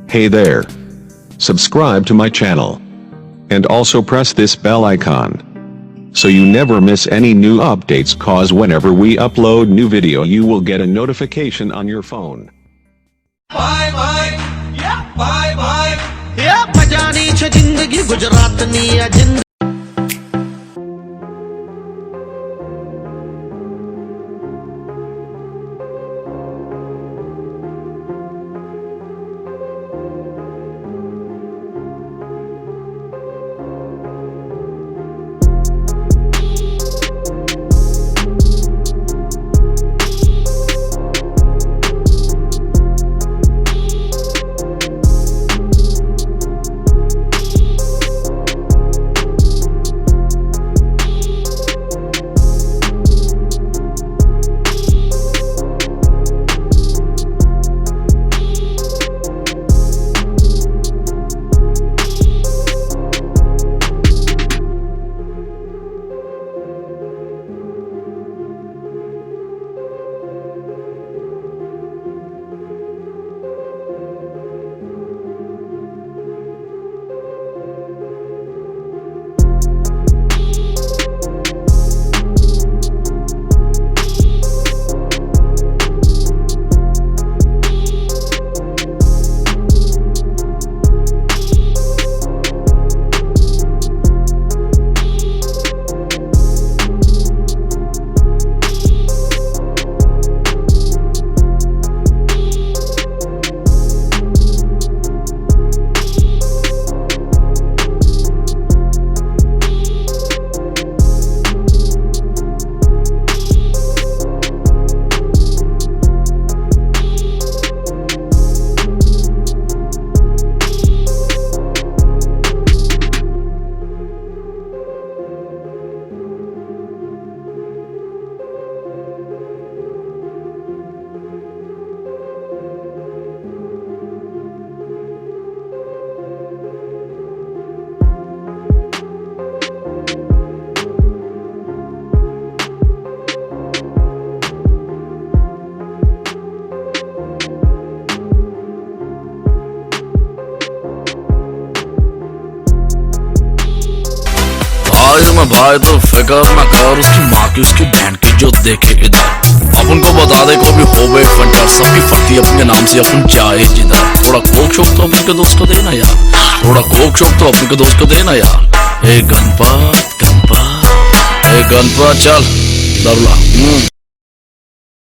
Hey there. Subscribe to my channel. And also press this bell icon. So you never miss any new updates, cause whenever we upload new video you will get a notification on your phone. Bye bye. Yeah. Bye bye. Yeah, majani cha zindagi Gujarat ni ya zindagi. में भाई तो फिकर न कर, उसकी माँ की उसकी बहन की जो देखे इधर। अपन को बता दे कभी हो गए फंटा, सबकी फटी अपने नाम से अपन जाए जिधर। थोड़ा कोक शोक तो अपने के दोस्त को देना यार, थोड़ा कोक शोक तो अपने के दोस्त को देना यार। ए गणपत गणपत, ए गणपत चल दरला।